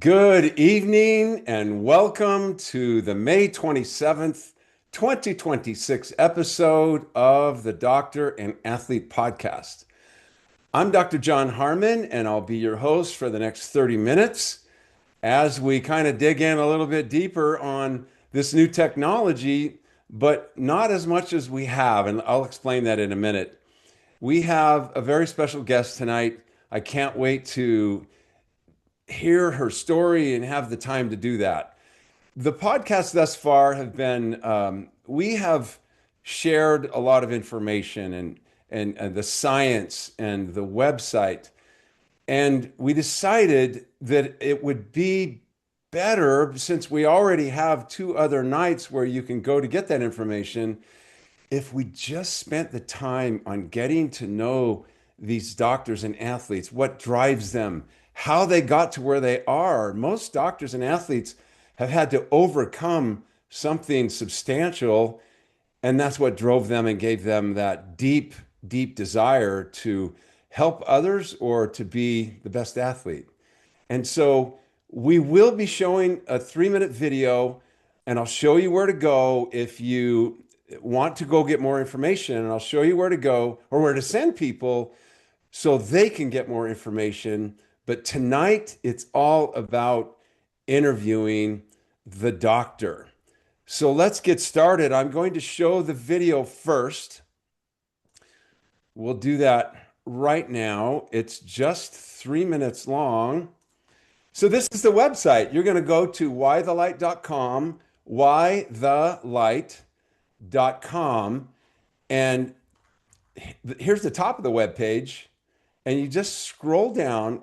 Good evening and welcome to the May 27th, 2026 episode of the Doctor and Athlete Podcast. I'm Dr. John Harmon and I'll be your host for the next 30 minutes as we kind of dig in a little bit deeper on this new technology, but not as much as we have, and I'll explain that in a minute. We have a very special guest tonight. I can't wait to hear her story and have the time to do that. The podcasts thus far have been, we have shared a lot of information and the science and the website. And we decided that it would be better, since we already have two other nights where you can go to get that information, if we just spent the time on getting to know these doctors and athletes, what drives them, how they got to where they are. Most doctors and athletes have had to overcome something substantial, and that's what drove them and gave them that deep, deep desire to help others or to be the best athlete. And so we will be showing a 3-minute video, and I'll show you where to go if you want to go get more information, and I'll show you where to go or where to send people so they can get more information. But tonight, it's all about interviewing the doctor. So let's get started. I'm going to show the video first. We'll do that right now. It's just 3 minutes long. So this is the website. You're going to go to whythelight.com, whythelight.com, and here's the top of the web page, and you just scroll down.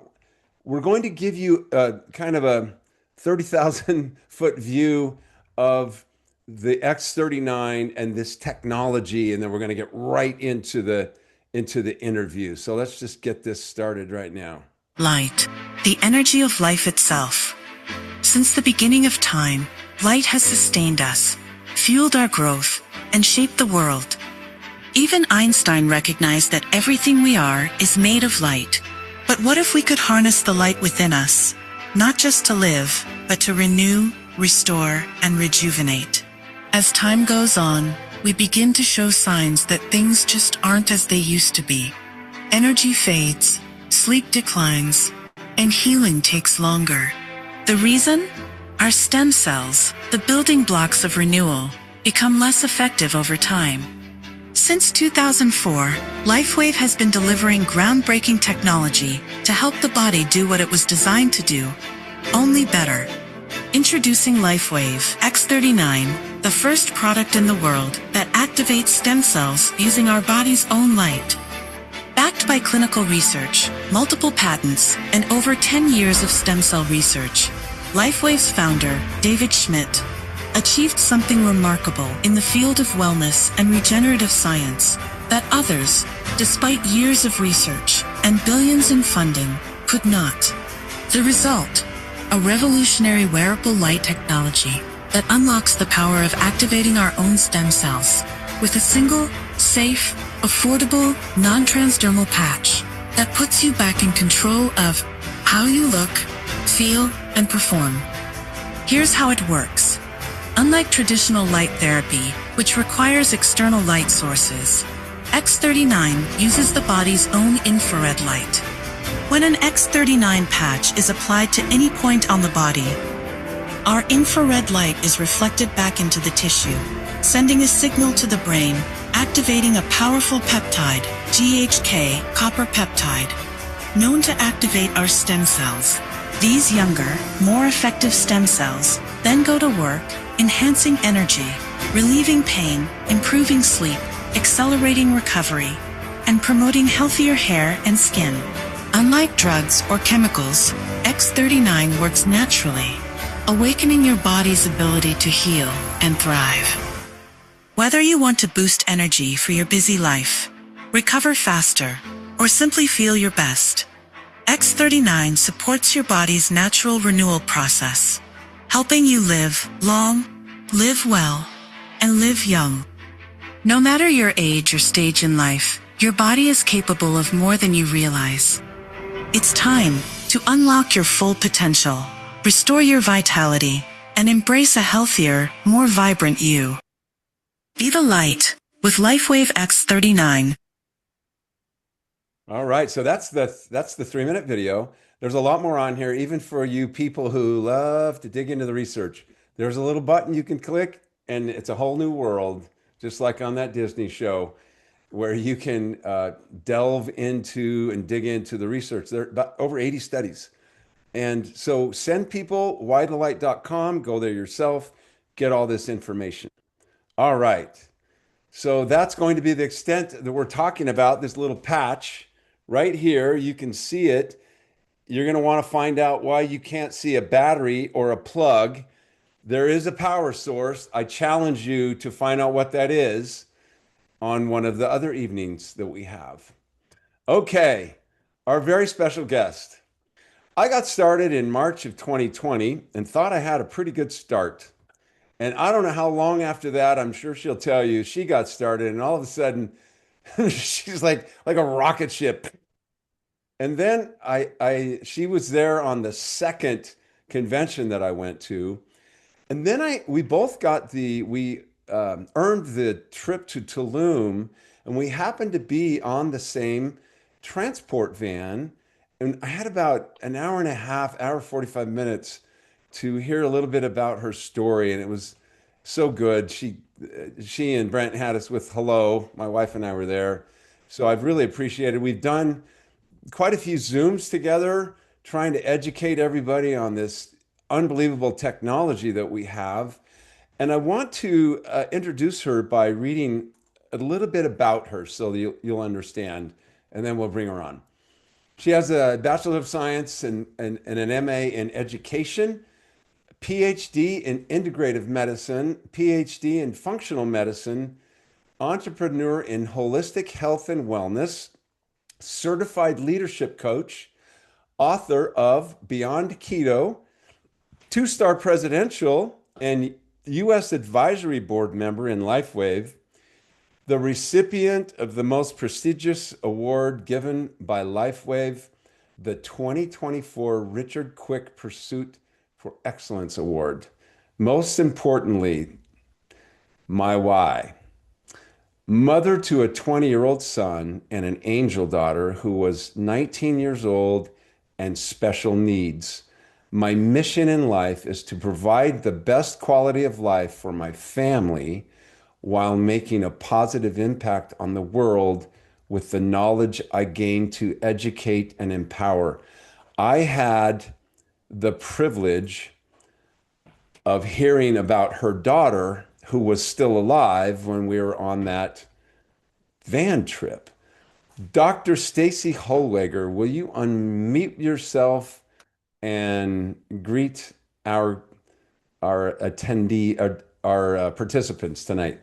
We're going to give you a kind of a 30,000 foot view of the X39 and this technology, and then we're going to get right into the interview. So let's just get this started right now. Light, the energy of life itself. Since the beginning of time, light has sustained us, fueled our growth, and shaped the world. Even Einstein recognized that everything we are is made of light. But what if we could harness the light within us, not just to live, but to renew, restore, and rejuvenate? As time goes on, we begin to show signs that things just aren't as they used to be. Energy fades, sleep declines, and healing takes longer. The reason? Our stem cells, the building blocks of renewal, become less effective over time. Since 2004, LifeWave has been delivering groundbreaking technology to help the body do what it was designed to do, only better. Introducing LifeWave X39, the first product in the world that activates stem cells using our body's own light. Backed by clinical research, multiple patents, and over 10 years of stem cell research, LifeWave's founder, David Schmidt, achieved something remarkable in the field of wellness and regenerative science that others, despite years of research and billions in funding, could not. The result, a revolutionary wearable light technology that unlocks the power of activating our own stem cells with a single, safe, affordable, non-transdermal patch that puts you back in control of how you look, feel, and perform. Here's how it works. Unlike traditional light therapy, which requires external light sources, X39 uses the body's own infrared light. When an X39 patch is applied to any point on the body, our infrared light is reflected back into the tissue, sending a signal to the brain, activating a powerful peptide, GHK, copper peptide, known to activate our stem cells. These younger, more effective stem cells then go to work, enhancing energy, relieving pain, improving sleep, accelerating recovery, and promoting healthier hair and skin. Unlike drugs or chemicals, X39 works naturally, awakening your body's ability to heal and thrive. Whether you want to boost energy for your busy life, recover faster, or simply feel your best, X39 supports your body's natural renewal process, helping you live long, live well, and live young. No matter your age or stage in life, your body is capable of more than you realize. It's time to unlock your full potential. Restore your vitality and embrace a healthier, more vibrant you. Be the light with LifeWave X39. All right, so that's the 3-minute video. There's a lot more on here, even for you people who love to dig into the research. There's a little button you can click, and it's a whole new world, just like on that Disney show, where you can delve into and dig into the research. There are about over 80 studies. And so send people whythelight.com, go there yourself, get all this information. All right. So that's going to be the extent that we're talking about this little patch right here. You can see it. You're going to want to find out why you can't see a battery or a plug. There is a power source. I challenge you to find out what that is on one of the other evenings that we have. Okay, our very special guest. I got started in March of 2020 and thought I had a pretty good start. And I don't know how long after that, I'm sure she'll tell you, she got started and all of a sudden she's like a rocket ship. And then she was there on the second convention that I went to. And then we both got we earned the trip to Tulum, and we happened to be on the same transport van. And I had about an hour and a half, hour 45 minutes to hear a little bit about her story, and it was so good. She and Brent had us with hello. My wife and I were there, so I've really appreciated. We've done quite a few Zooms together, trying to educate everybody on this unbelievable technology that we have. And I want to introduce her by reading a little bit about her so that you'll understand, and then we'll bring her on. She has a Bachelor of Science and an MA in Education, PhD in Integrative Medicine, PhD in Functional Medicine, entrepreneur in Holistic Health and Wellness, certified leadership coach, author of Beyond Keto, two-star presidential and U.S. Advisory Board member in LifeWave, the recipient of the most prestigious award given by LifeWave, the 2024 Richard Quick Pursuit for Excellence Award. Most importantly, my why. Mother to a 20-year-old son and an angel daughter who was 19 years old and special needs. My mission in life is to provide the best quality of life for my family while making a positive impact on the world with the knowledge I gain to educate and empower. I had the privilege of hearing about her daughter, who was still alive when we were on that van trip. Dr. Stacey Holweger, will you unmute yourself and greet our attendee, our participants tonight?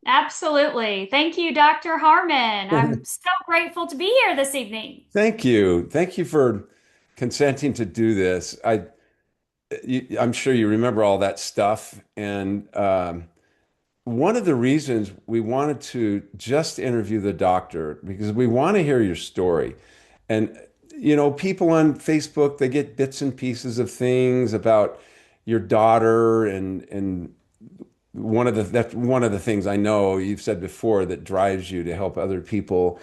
Absolutely. Thank you, Dr. Harmon. I'm so grateful to be here this evening. Thank you. Thank you for consenting to do this. I'm sure you remember all that stuff. And one of the reasons we wanted to just interview the doctor, because we want to hear your story. And, people on Facebook, they get bits and pieces of things about your daughter. And that's one of the things I know you've said before that drives you to help other people.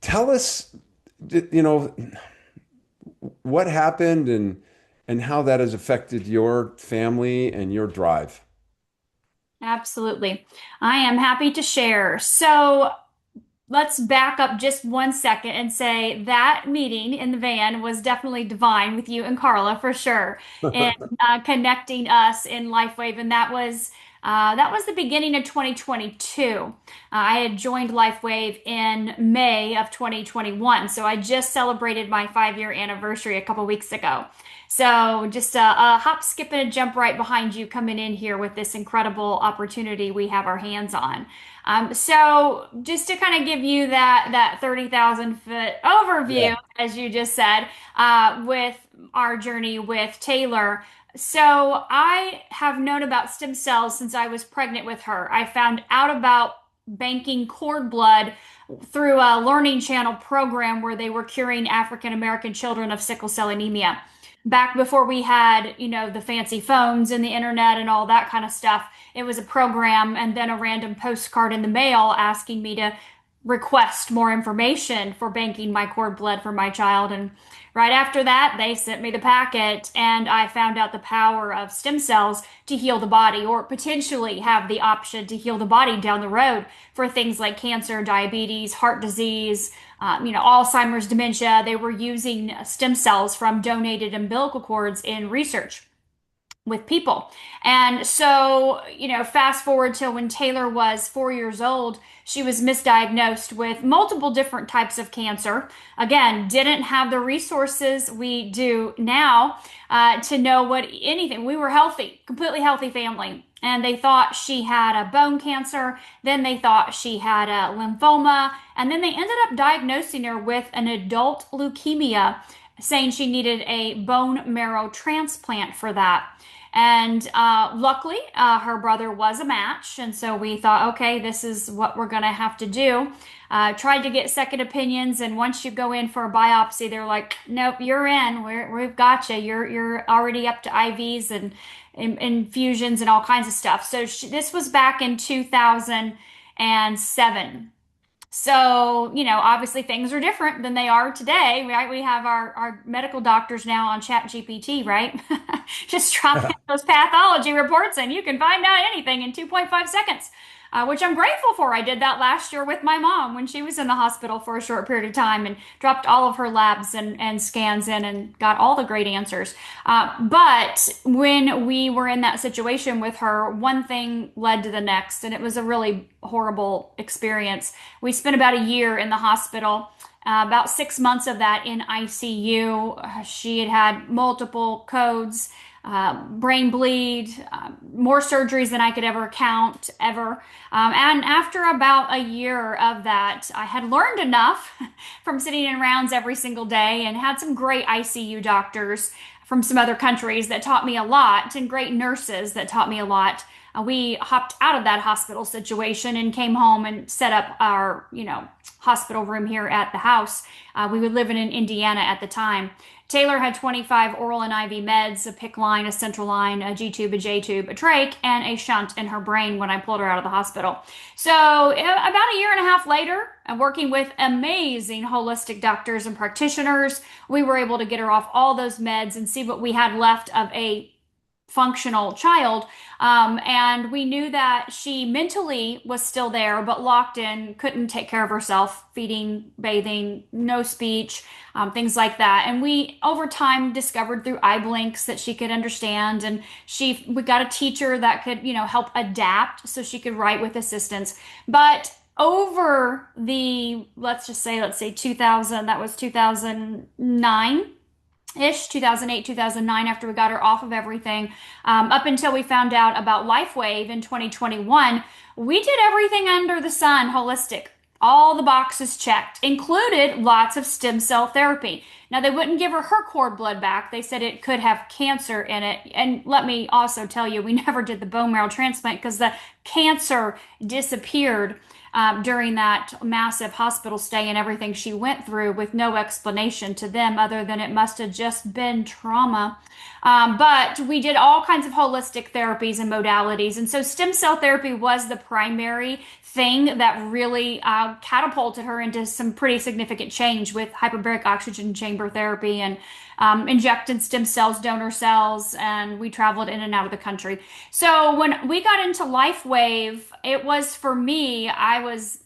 Tell us, what happened and how that has affected your family and your drive. Absolutely. I am happy to share. So let's back up just 1 second and say that meeting in the van was definitely divine with you and Carla for sure, and connecting us in LifeWave. And that was the beginning of 2022. I had joined LifeWave in May of 2021, so I just celebrated my 5-year anniversary a couple weeks ago. So just a hop, skip, and a jump right behind you coming in here with this incredible opportunity we have our hands on. So just to kind of give you that 30,000 foot overview, Yeah. as you just said, with our journey with Taylor. So I have known about stem cells since I was pregnant with her. I found out about banking cord blood through a Learning Channel program where they were curing African American children of sickle cell anemia. back before we had, the fancy phones and the internet and all that kind of stuff. It was a program and then a random postcard in the mail asking me to request more information for banking my cord blood for my child. And right after that, they sent me the packet, and I found out the power of stem cells to heal the body, or potentially have the option to heal the body down the road for things like cancer, diabetes, heart disease, Alzheimer's, dementia. They were using stem cells from donated umbilical cords in research with people. And so, fast forward to when Taylor was 4 years old, she was misdiagnosed with multiple different types of cancer. Again, didn't have the resources we do now to know what anything. We were healthy, completely healthy family. And they thought she had a bone cancer. Then they thought she had a lymphoma. And then they ended up diagnosing her with an adult leukemia, saying she needed a bone marrow transplant for that. And luckily, her brother was a match. And so we thought, okay, this is what we're going to have to do. Tried to get second opinions. And once you go in for a biopsy, they're like, nope, you're in. We've got you. You're already up to IVs and infusions and all kinds of stuff. So this was back in 2007. So, obviously things are different than they are today, right? We have our medical doctors now on Chat GPT, right? Just drop in those pathology reports and you can find out anything in 2.5 seconds, which I'm grateful for. I did that last year with my mom when she was in the hospital for a short period of time and dropped all of her labs and scans in and got all the great answers. But when we were in that situation with her, one thing led to the next, and it was a really horrible experience. We spent about a year in the hospital. About 6 months of that in ICU. She had had multiple codes, brain bleed, more surgeries than I could ever count, ever. And after about a year of that, I had learned enough from sitting in rounds every single day and had some great ICU doctors from some other countries that taught me a lot, and great nurses that taught me a lot. We hopped out of that hospital situation and came home and set up our, hospital room here at the house. We were living in Indiana at the time. Taylor had 25 oral and IV meds, a PICC line, a central line, a G tube, a J tube, a trach, and a shunt in her brain when I pulled her out of the hospital. So about a year and a half later, working with amazing holistic doctors and practitioners, we were able to get her off all those meds and see what we had left of a functional child. And we knew that she mentally was still there, but locked in, couldn't take care of herself, feeding, bathing, no speech, things like that. And we, over time, discovered through eye blinks that she could understand. And we got a teacher that could, help adapt so she could write with assistance. But over let's say 2000, that was 2009. 2008, 2009, after we got her off of everything, up until we found out about LifeWave in 2021, we did everything under the sun holistic. All the boxes checked, included lots of stem cell therapy. Now, they wouldn't give her cord blood back. They said it could have cancer in it. And let me also tell you, we never did the bone marrow transplant because the cancer disappeared during that massive hospital stay and everything she went through, with no explanation to them other than it must have just been trauma. But we did all kinds of holistic therapies and modalities. And so stem cell therapy was the primary thing that really catapulted her into some pretty significant change, with hyperbaric oxygen chamber therapy and injected stem cells, donor cells, and we traveled in and out of the country. So when we got into LifeWave, it was, for me, I was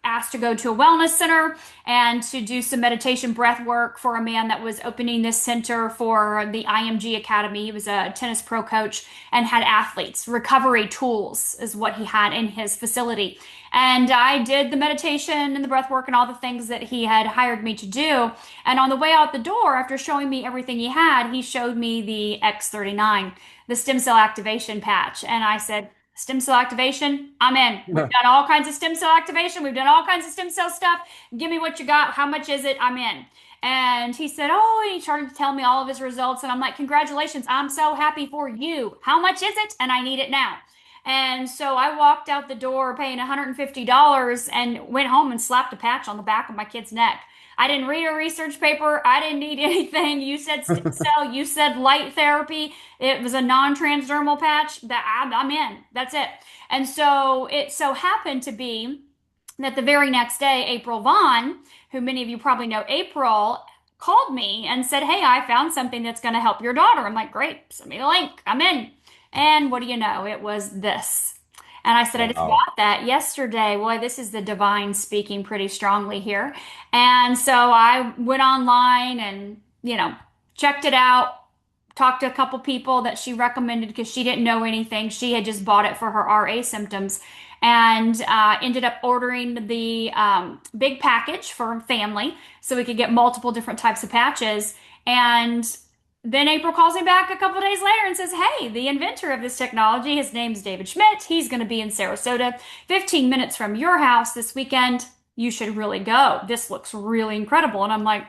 asked to go to a wellness center and to do some meditation breath work for a man that was opening this center for the IMG Academy. He was a tennis pro coach and had athletes. Recovery tools is what he had in his facility. And I did the meditation and the breath work and all the things that he had hired me to do. And on the way out the door, after showing me everything he had, he showed me the X39, the stem cell activation patch. And I said, stem cell activation, I'm in. We've done all kinds of stem cell activation. We've done all kinds of stem cell stuff. Give me what you got. How much is it? I'm in. And he said, oh, and he started to tell me all of his results. And I'm like, congratulations. I'm so happy for you. How much is it? And I need it now. And so I walked out the door paying $150 and went home and slapped a patch on the back of my kid's neck. I didn't read a research paper. I didn't need anything. You said stem cell, you said light therapy. It was a non-transdermal patch that I'm in. That's it. And so it so happened to be that the very next day, April Vaughn, who many of you probably know, April, called me and said, "Hey, I found something that's going to help your daughter." I'm like, "Great, send me the link. I'm in." And what do you know? It was this. And I said, "I just Wow. got that yesterday." Boy, this is the divine speaking pretty strongly here. And so I went online and, checked it out, talked to a couple people that she recommended because she didn't know anything. She had just bought it for her RA symptoms and ended up ordering the big package for family so we could get multiple different types of patches. And then April calls me back a couple days later and says, "Hey, the inventor of this technology, his name's David Schmidt. He's going to be in Sarasota, 15 minutes from your house this weekend. You should really go. This looks really incredible." And I'm like,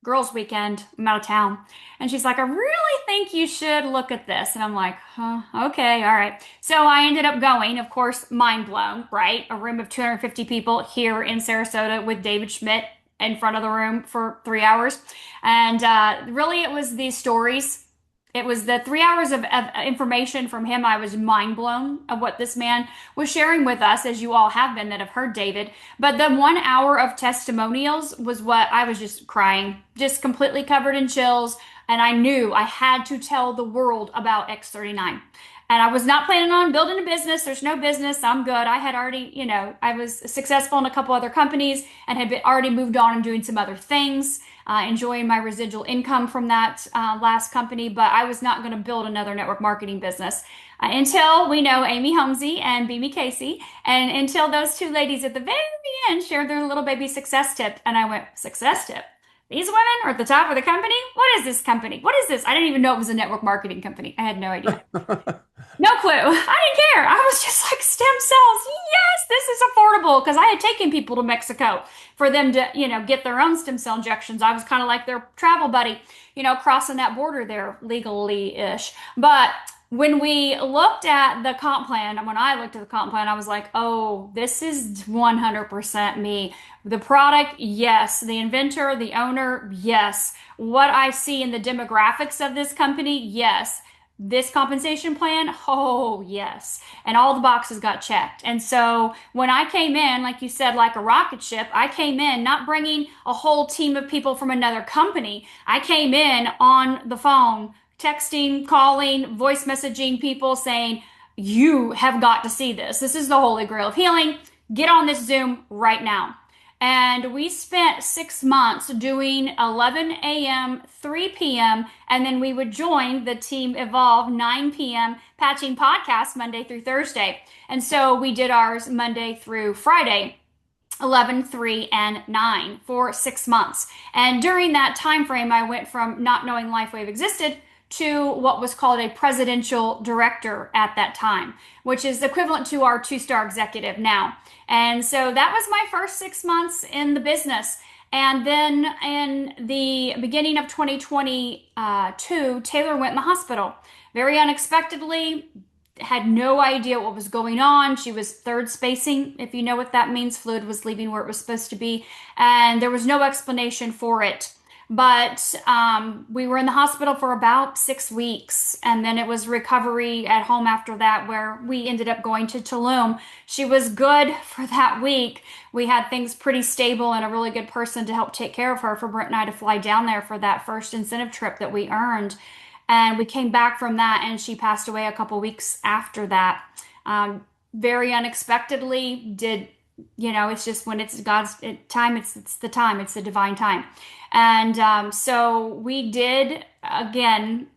"Girls' weekend. I'm out of town." And she's like, "I really think you should look at this." And I'm like, "Huh, okay, all right." So I ended up going, of course, mind blown, right? A room of 250 people here in Sarasota with David Schmidt in front of the room for 3 hours. And really, it was these stories. It was the 3 hours of information from him. I was mind blown of what this man was sharing with us, as you all have been that have heard David. But the 1 hour of testimonials was what I was just crying, just completely covered in chills. And I knew I had to tell the world about X39. And I was not planning on building a business. There's no business. I'm good. I had already, I was successful in a couple other companies and had already moved on and doing some other things, enjoying my residual income from that last company. But I was not going to build another network marketing business until we know Amy Holmesy and Beamy Casey, and until those two ladies at the very end shared their little baby success tip. And I went, "Success tip? These women are at the top of the company? What is this company? What is this?" I didn't even know it was a network marketing company. I had no idea. No clue. I didn't care. I was just like, stem cells. Yes, this is affordable because I had taken people to Mexico for them to, get their own stem cell injections. I was kind of like their travel buddy, crossing that border there legally-ish. But when we looked at the comp plan, when I looked at the comp plan, I was like, "Oh, this is 100% me." The product, yes. The inventor, the owner, yes. What I see in the demographics of this company, yes. This compensation plan, oh, yes. And all the boxes got checked. And so when I came in, like you said, like a rocket ship, I came in not bringing a whole team of people from another company. I came in on the phone, texting, calling, voice messaging people saying, "You have got to see this. This is the Holy Grail of healing. Get on this Zoom right now." And we spent 6 months doing 11 a.m., 3 p.m., and then we would join the Team Evolve 9 p.m. patching podcast Monday through Thursday. And so we did ours Monday through Friday. 11, 3, and 9 for 6 months. And during that time frame, I went from not knowing LifeWave existed to what was called a presidential director at that time, which is equivalent to our two-star executive now. And so that was my first 6 months in the business. And then in the beginning of 2022, Taylor went in the hospital very unexpectedly. Had no idea what was going on. She was third spacing, if you know what that means. Fluid was leaving where it was supposed to be, and there was no explanation for it. But we were in the hospital for about 6 weeks, and then it was recovery at home after that, where we ended up going to Tulum. She was good for that week. We had things pretty stable and a really good person to help take care of her for Brent and I to fly down there for that first incentive trip that we earned. And we came back from that, and she passed away a couple weeks after that. Very unexpectedly, it's just when it's God's time, it's the time, it's the divine time. And so we did, again,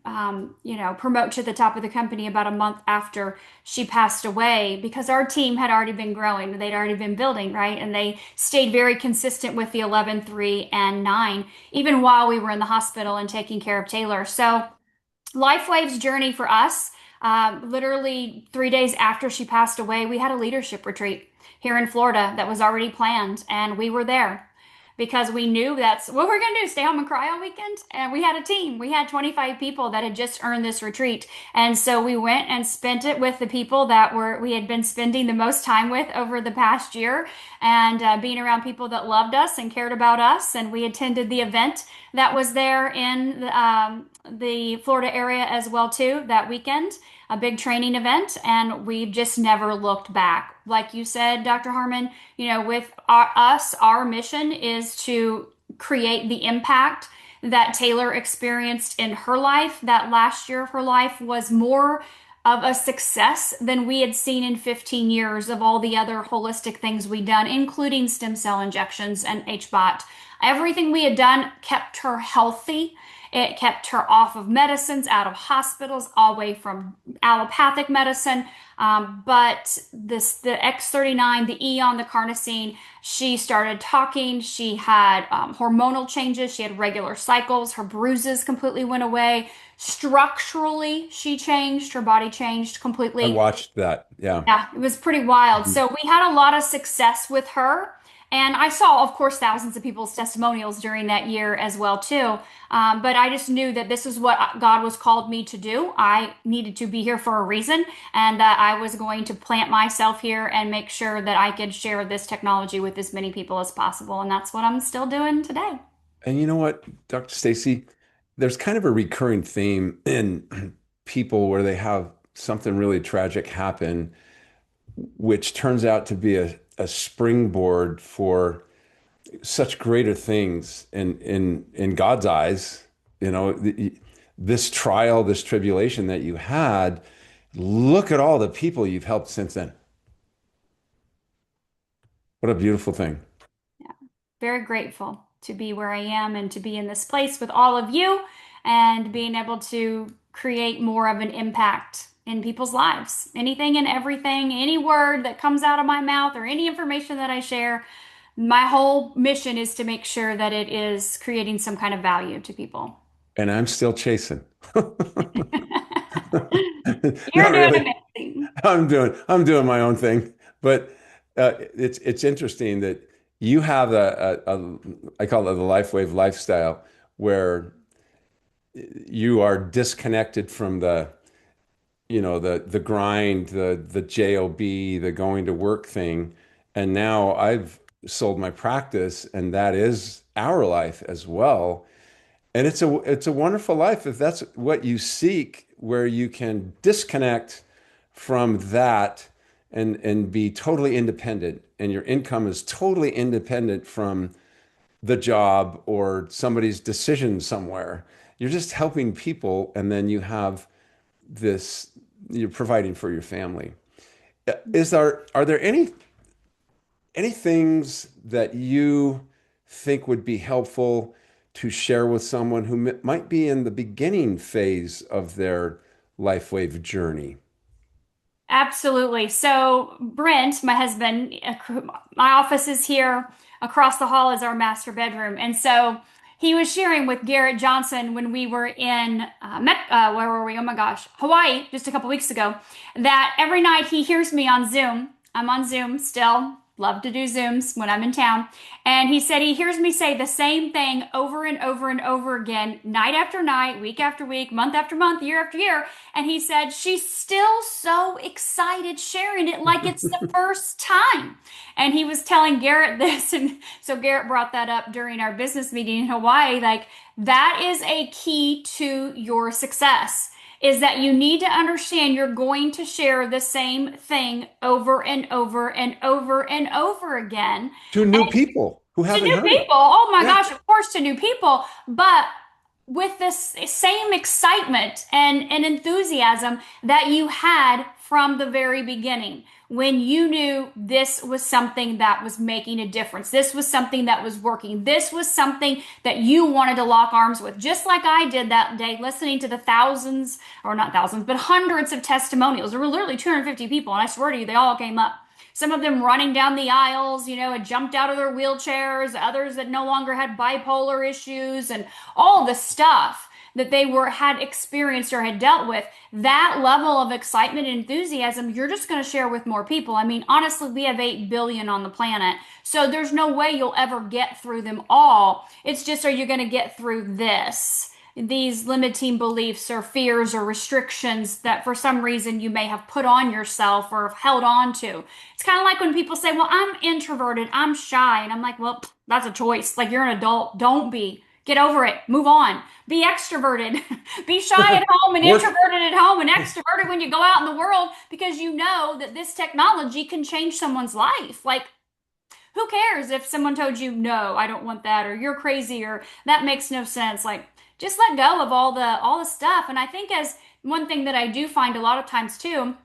promote to the top of the company about a month after she passed away, because our team had already been growing. They'd already been building, right? And they stayed very consistent with the 11, 3, and 9, even while we were in the hospital and taking care of Taylor. So LifeWave's journey for us, literally 3 days after she passed away, we had a leadership retreat here in Florida that was already planned, and we were there. because we knew that's what we're going to do, stay home and cry all weekend. And we had a team. We had 25 people that had just earned this retreat. And so we went and spent it with the people that we had been spending the most time with over the past year, and being around people that loved us and cared about us. And we attended the event that was there in the Florida area as well too that weekend, a big training event, and we've just never looked back. Like you said, Dr. Harmon, with our mission is to create the impact that Taylor experienced in her life. That last year of her life was more of a success than we had seen in 15 years of all the other holistic things we'd done, including stem cell injections and HBOT. Everything we had done kept her healthy. It kept her off of medicines, out of hospitals, all the way from allopathic medicine. But the X39, the Eon, the carnosine, she started talking. She had hormonal changes. She had regular cycles. Her bruises completely went away. Structurally, she changed. Her body changed completely. I watched that. Yeah. Yeah, it was pretty wild. So we had a lot of success with her. And I saw, of course, thousands of people's testimonials during that year as well, too. But I just knew that this is what God was called me to do. I needed to be here for a reason, and that I was going to plant myself here and make sure that I could share this technology with as many people as possible. And that's what I'm still doing today. And you know what, Dr. Stacey, there's kind of a recurring theme in people where they have something really tragic happen, which turns out to be a springboard for such greater things in God's eyes. This trial, this tribulation that you had, look at all the people you've helped since then. What a beautiful thing. Yeah, very grateful to be where I am and to be in this place with all of you and being able to create more of an impact in people's lives. Anything and everything, any word that comes out of my mouth or any information that I share, my whole mission is to make sure that it is creating some kind of value to people. And I'm still chasing. You're Not doing really. amazing. I'm doing my own thing. But it's interesting that you have I call it the LifeWave lifestyle, where you are disconnected from the grind, the job, the going to work thing. And now I've sold my practice, and that is our life as well. And it's a wonderful life if that's what you seek, where you can disconnect from that and be totally independent, and your income is totally independent from the job or somebody's decision somewhere. You're just helping people, and then you're providing for your family. Are there any things that you think would be helpful to share with someone who might be in the beginning phase of their LifeWave journey? Absolutely. So, Brent, my husband, my office is here. Across the hall is our master bedroom. And so he was sharing with Garrett Johnson when we were in, where were we? Oh my gosh, Hawaii, just a couple weeks ago, that every night he hears me on Zoom. I'm on Zoom still. Love to do Zooms when I'm in town. And he said he hears me say the same thing over and over and over again, night after night, week after week, month after month, year after year. And he said, she's still so excited sharing it like it's the first time. And he was telling Garrett this. And so Garrett brought that up during our business meeting in Hawaii. Like, that is a key to your success, is that you need to understand you're going to share the same thing over and over and over and over again. To new people who haven't To new heard people. it. Oh my Yeah. gosh, of course, to new people. But with this same excitement and enthusiasm that you had from the very beginning, when you knew this was something that was making a difference, this was something that was working, this was something that you wanted to lock arms with, just like I did that day, listening to the thousands, or not thousands, but hundreds of testimonials. There were literally 250 people, and I swear to you, they all came up. Some of them running down the aisles, had jumped out of their wheelchairs, others that no longer had bipolar issues, and all the stuff that they had experienced or had dealt with, that level of excitement and enthusiasm, you're just going to share with more people. I mean, honestly, we have 8 billion on the planet. So there's no way you'll ever get through them all. It's just, are you going to get through this? These limiting beliefs or fears or restrictions that for some reason you may have put on yourself or have held on to. It's kind of like when people say, well, I'm introverted, I'm shy. And I'm like, well, that's a choice. Like, you're an adult. Don't be. Get over it. Move on. Be extroverted. Be shy at home and Work. introverted at home and extroverted when you go out in the world, because you know that this technology can change someone's life. Like, who cares if someone told you, no, I don't want that, or you're crazy, or that makes no sense. Like, just let go of all the stuff. And I think, as one thing that I do find a lot of times too,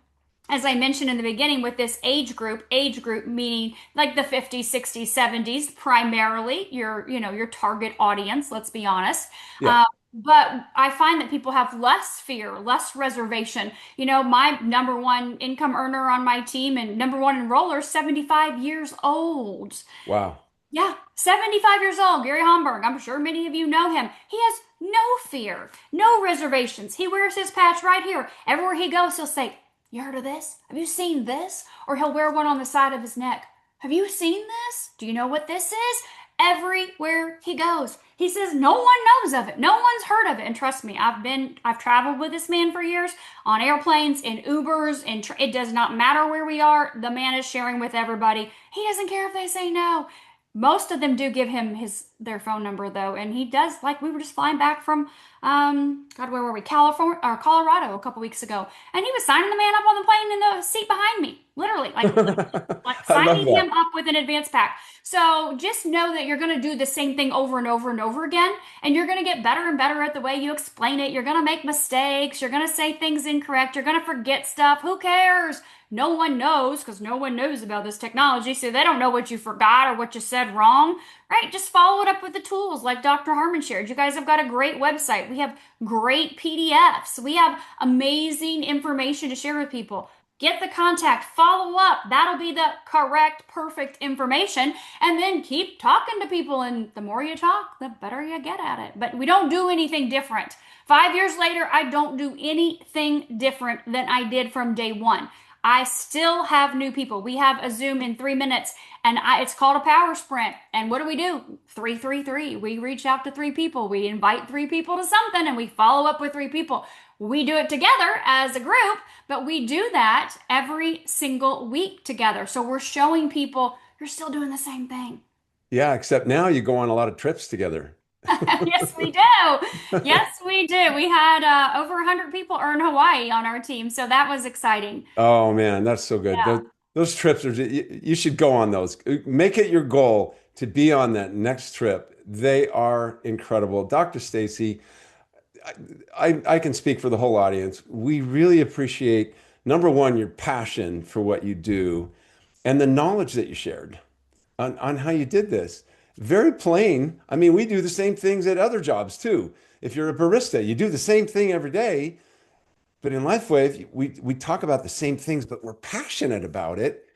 as I mentioned in the beginning, with this age group meaning like the 50s, 60s, 70s, primarily your target audience, let's be honest. Yeah. But I find that people have less fear, less reservation. My number one income earner on my team and number one enroller is 75 years old. Wow. Yeah, 75 years old, Gary Homburg. I'm sure many of you know him. He has no fear, no reservations. He wears his patch right here. Everywhere he goes, he'll say, you heard of this? Have you seen this? Or he'll wear one on the side of his neck. Have you seen this? Do you know what this is? Everywhere he goes, he says no one knows of it. No one's heard of it. And trust me, I've traveled with this man for years on airplanes, in Ubers, and it does not matter where we are. The man is sharing with everybody. He doesn't care if they say no. Most of them do give him their phone number though, and he does. Like, we were just flying back from God, where were we? California or Colorado a couple weeks ago, and he was signing the man up on the plane in the seat behind me, literally, like I love signing that. him up with an advance pack. So just know that you're going to do the same thing over and over and over again, and you're going to get better and better at the way you explain it. You're going to make mistakes. You're going to say things incorrect. You're going to forget stuff. Who cares? No one knows, because no one knows about this technology, so they don't know what you forgot or what you said wrong, right? Just follow it up with the tools like Dr. Harmon shared. You guys have got a great website. We have great PDFs. We have amazing information to share with people. Get the contact, follow up. That'll be the correct, perfect information. And then keep talking to people. And the more you talk, the better you get at it. But we don't do anything different. 5 years later, I don't do anything different than I did from day one. I still have new people. We have a Zoom in 3 minutes, and it's called a power sprint. And what do? 333. We reach out to 3 people. We invite 3 people to something, and we follow up with 3 people. We do it together as a group, but we do that every single week together. So we're showing people you're still doing the same thing. Yeah, except now you go on a lot of trips together. Yes, we do. Yes, we do. We had over 100 people earn Hawaii on our team, so that was exciting. Oh man, that's so good. Yeah. Those trips are, you should go on those. Make it your goal to be on that next trip. They are incredible. Dr. Stacey, I can speak for the whole audience. We really appreciate, number one, your passion for what you do and the knowledge that you shared on how you did this. Very plain. I mean, we do the same things at other jobs too. If you're a barista, you do the same thing every day. But in LifeWave, we talk about the same things, but we're passionate about it.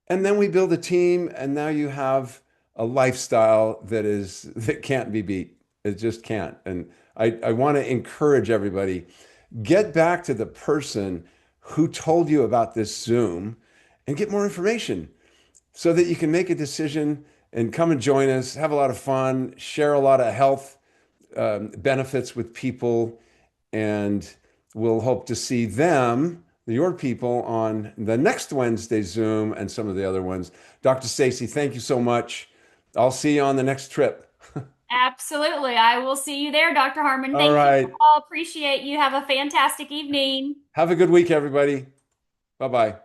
And then we build a team, and now you have a lifestyle that can't be beat. It just can't. And I want to encourage everybody, get back to the person who told you about this Zoom and get more information so that you can make a decision and come and join us, have a lot of fun, share a lot of health benefits with people, and we'll hope to see them, your people, on the next Wednesday Zoom and some of the other ones. Dr. Stacey, thank you so much. I'll see you on the next trip. Absolutely. I will see you there, Dr. Harmon. All Thank you right. all. Appreciate you. Have a fantastic evening. Have a good week, everybody. Bye-bye.